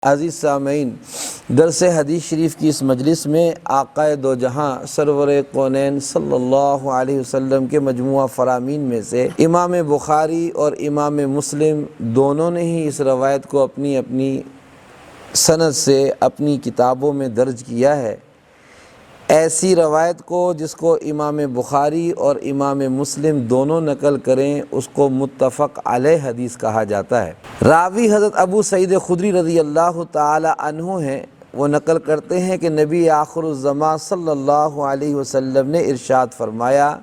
عزیز سامعین، درس حدیث شریف کی اس مجلس میں آقا دو جہاں سرور کونین صلی اللہ علیہ وسلم کے مجموعہ فرامین میں سے امام بخاری اور امام مسلم دونوں نے ہی اس روایت کو اپنی اپنی سند سے اپنی کتابوں میں درج کیا ہے۔ ایسی روایت کو جس کو امام بخاری اور امام مسلم دونوں نقل کریں اس کو متفق علیہ حدیث کہا جاتا ہے۔ راوی حضرت ابو سعید خدری رضی اللہ تعالی عنہ ہیں، وہ نقل کرتے ہیں کہ نبی آخر الزمان صلی اللہ علیہ وسلم نے ارشاد فرمایا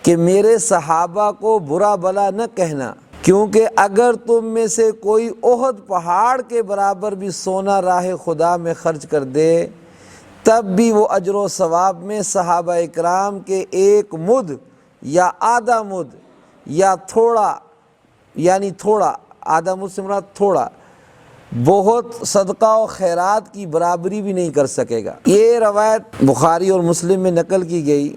کہ میرے صحابہ کو برا بلا نہ کہنا، کیونکہ اگر تم میں سے کوئی احد پہاڑ کے برابر بھی سونا راہ خدا میں خرچ کر دے تب بھی وہ اجر و ثواب میں صحابہ اکرام کے ایک مد یا آدھا مد یا تھوڑا، یعنی تھوڑا، آدھا مد سے مراد تھوڑا، بہت صدقہ و خیرات کی برابری بھی نہیں کر سکے گا۔ یہ روایت بخاری اور مسلم میں نقل کی گئی۔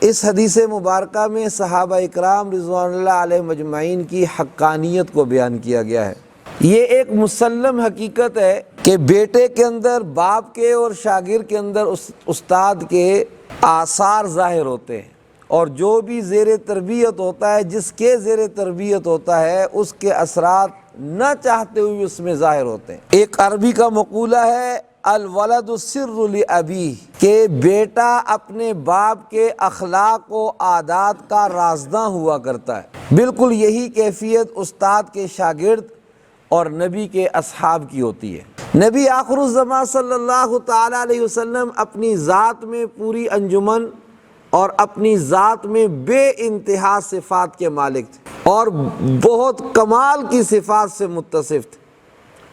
اس حدیث مبارکہ میں صحابہ اکرام رضوان اللہ علیہ مجمعین کی حقانیت کو بیان کیا گیا ہے۔ یہ ایک مسلم حقیقت ہے کہ بیٹے کے اندر باپ کے اور شاگرد کے اندر استاد کے آثار ظاہر ہوتے ہیں، اور جو بھی زیر تربیت ہوتا ہے، جس کے زیر تربیت ہوتا ہے، اس کے اثرات نہ چاہتے ہوئے اس میں ظاہر ہوتے ہیں۔ ایک عربی کا مقولہ ہے الولد سر لابیہ، کہ بیٹا اپنے باپ کے اخلاق و عادات کا رازداں ہوا کرتا ہے۔ بالکل یہی کیفیت استاد کے شاگرد اور نبی کے اصحاب کی ہوتی ہے۔ نبی آخر الزمان صلی اللہ تعالی علیہ وسلم اپنی ذات میں پوری انجمن اور اپنی ذات میں بے انتہا صفات کے مالک تھے، اور بہت کمال کی صفات سے متصف تھے۔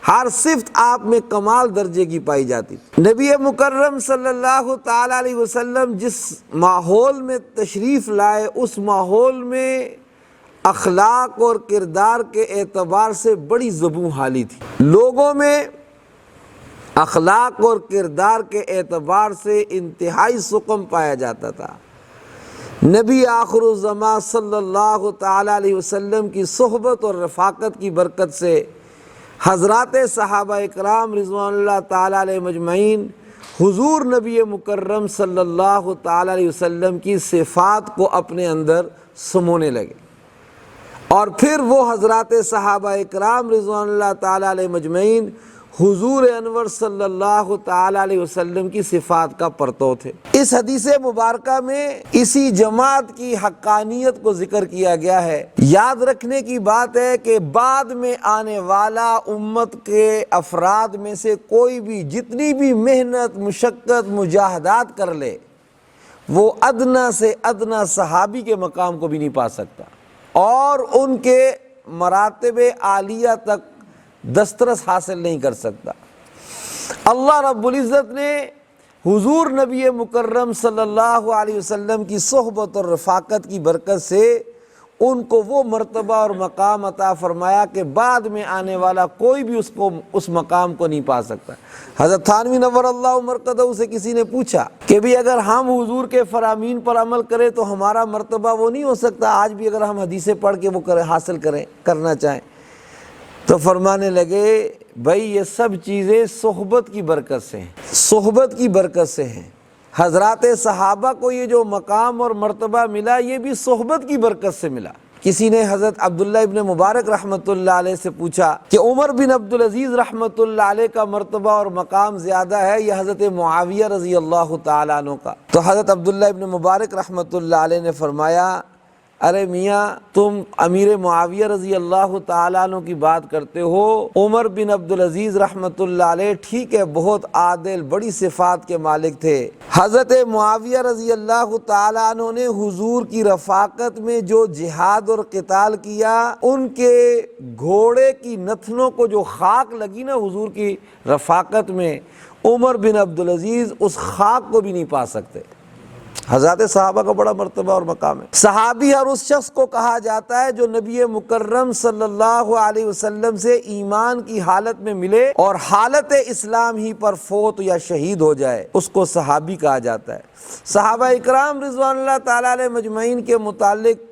ہر صفت آپ میں کمال درجے کی پائی جاتی تھی۔ نبی مکرم صلی اللہ تعالی علیہ وسلم جس ماحول میں تشریف لائے، اس ماحول میں اخلاق اور کردار کے اعتبار سے بڑی زبوں حالی تھی۔ لوگوں میں اخلاق اور کردار کے اعتبار سے انتہائی سکون پایا جاتا تھا۔ نبی آخر الزمان صلی اللہ تعالی علیہ وسلم کی صحبت اور رفاقت کی برکت سے حضرات صحابہ اکرام رضوان اللہ تعالی علیہ مجمعین حضور نبی مکرم صلی اللہ تعالی علیہ وسلم کی صفات کو اپنے اندر سمونے لگے، اور پھر وہ حضرات صحابہ اکرام رضوان اللہ تعالی علیہ مجمعین حضور انور صلی اللہ تعالی علیہ وسلم کی صفات کا پرتو تھے۔ اس حدیث مبارکہ میں اسی جماعت کی حقانیت کو ذکر کیا گیا ہے۔ یاد رکھنے کی بات ہے کہ بعد میں آنے والا امت کے افراد میں سے کوئی بھی جتنی بھی محنت، مشقت، مجاہدات کر لے، وہ ادنا سے ادنا صحابی کے مقام کو بھی نہیں پا سکتا، اور ان کے مراتب عالیہ تک دسترس حاصل نہیں کر سکتا۔ اللہ رب العزت نے حضور نبی مکرم صلی اللہ علیہ وسلم کی صحبت اور رفاقت کی برکت سے ان کو وہ مرتبہ اور مقام عطا فرمایا کہ بعد میں آنے والا کوئی بھی اس مقام کو نہیں پا سکتا۔ حضرت تھانوی نور اللہ مرقدہ سے کسی نے پوچھا کہ بھی اگر ہم حضور کے فرامین پر عمل کریں تو ہمارا مرتبہ وہ نہیں ہو سکتا آج بھی اگر ہم حدیثیں پڑھ کے وہ حاصل کرنا چاہیں؟ تو فرمانے لگے بھائی یہ سب چیزیں صحبت کی برکت سے ہیں، صحبت کی برکت سے ہیں۔ حضرات صحابہ کو یہ جو مقام اور مرتبہ ملا یہ بھی صحبت کی برکت سے ملا۔ کسی نے حضرت عبداللہ ابن مبارک رحمۃ اللہ علیہ سے پوچھا کہ عمر بن عبدالعزیز رحمۃ اللہ علیہ کا مرتبہ اور مقام زیادہ ہے یا حضرت معاویہ رضی اللہ تعالیٰ عنہ کا؟ تو حضرت عبداللہ ابن مبارک رحمۃ اللہ علیہ نے فرمایا ارے میاں تم امیر معاویہ رضی اللہ تعالیٰ عنہ کی بات کرتے ہو، عمر بن عبدالعزیز رحمۃ اللہ علیہ ٹھیک ہے بہت عادل بڑی صفات کے مالک تھے، حضرت معاویہ رضی اللہ تعالیٰ عنہ نے حضور کی رفاقت میں جو جہاد اور قتال کیا، ان کے گھوڑے کی نتنوں کو جو خاک لگی نا حضور کی رفاقت میں، عمر بن عبدالعزیز اس خاک کو بھی نہیں پا سکتے۔ حضرات صحابہ کا بڑا مرتبہ اور مقام ہے۔ صحابی ہر اس شخص کو کہا جاتا ہے جو نبی مکرم صلی اللہ علیہ وسلم سے ایمان کی حالت میں ملے اور حالت اسلام ہی پر فوت یا شہید ہو جائے، اس کو صحابی کہا جاتا ہے۔ صحابہ اکرام رضوان اللہ تعالی علیہ مجمعین کے متعلق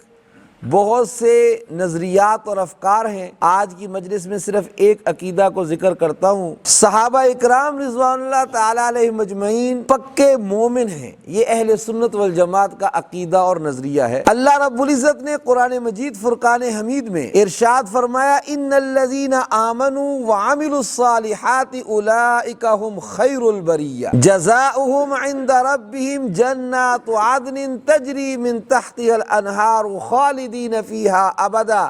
بہت سے نظریات اور افکار ہیں، آج کی مجلس میں صرف ایک عقیدہ کو ذکر کرتا ہوں۔ صحابہ اکرام رضوان اللہ تعالی علیہ مجمعین پکے مومن ہیں، یہ اہل سنت والجماعت کا عقیدہ اور نظریہ ہے۔ اللہ رب العزت نے قرآن مجید فرقان حمید میں ارشاد فرمایا، ان الذین آمنوا وعملوا الصالحات اولئک هم خیر البریہ جزاؤہم عند ربہم جنات عدن تجری من تحتها الانہار خالدین فیہا ابدا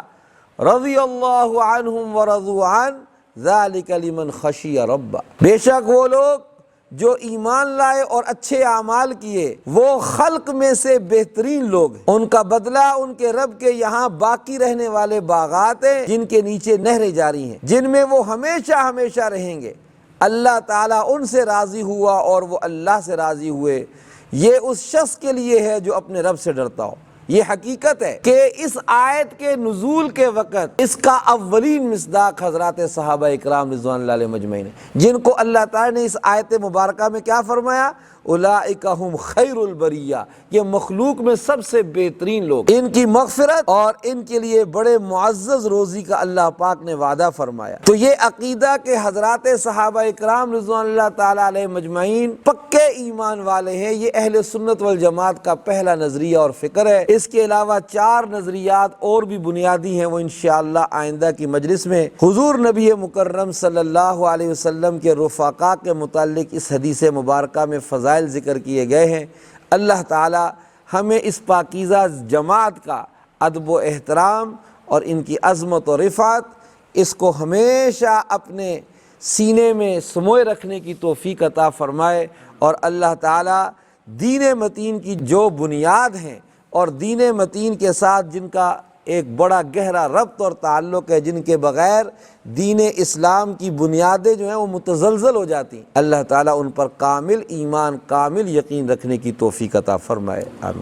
رضی اللہ عنہم ورضوا عنہ ذالک لمن خشی ربہ۔ بے شک وہ لوگ جو ایمان لائے اور اچھے اعمال کیے وہ خلق میں سے بہترین لوگ ہیں، ان کا بدلہ ان کے رب کے یہاں باقی رہنے والے باغات ہیں جن کے نیچے نہریں جاری ہیں، جن میں وہ ہمیشہ ہمیشہ رہیں گے۔ اللہ تعالیٰ ان سے راضی ہوا اور وہ اللہ سے راضی ہوئے۔ یہ اس شخص کے لیے ہے جو اپنے رب سے ڈرتا ہو۔ یہ حقیقت ہے کہ اس آیت کے نزول کے وقت اس کا اولین مصداق حضرات صحابہ اکرام رضوان اللہ علیہ مجمعین ہیں، جن کو اللہ تعالیٰ نے اس آیت مبارکہ میں کیا فرمایا؟ اولئک ہم خیر البریہ، یہ مخلوق میں سب سے بہترین لوگ، ان کی مغفرت اور ان کے لیے بڑے معزز روزی کا اللہ پاک نے وعدہ فرمایا۔ تو یہ عقیدہ کہ حضرات صحابہ اکرام رضوان اللہ تعالی علیہ مجمعین پکے ایمان والے ہیں، یہ اہل سنت والجماعت کا پہلا نظریہ اور فکر ہے۔ اس کے علاوہ 4 نظریات اور بھی بنیادی ہیں، وہ انشاءاللہ آئندہ کی مجلس میں حضور نبی مکرم صلی اللہ علیہ وسلم کے رفقا کے متعلق اس حدیث مبارکہ میں فضائل ذکر کیے گئے ہیں۔ اللہ تعالی ہمیں اس پاکیزہ جماعت کا ادب و احترام اور ان کی عظمت و رفعت اس کو ہمیشہ اپنے سینے میں سموئے رکھنے کی توفیق عطا فرمائے، اور اللہ تعالی دین متین کی جو بنیاد ہیں اور دین متین کے ساتھ جن کا ایک بڑا گہرا ربط اور تعلق ہے، جن کے بغیر دین اسلام کی بنیادیں جو ہیں وہ متزلزل ہو جاتی ہیں، اللہ تعالیٰ ان پر کامل ایمان، کامل یقین رکھنے کی توفیق عطا فرمائے، آمین۔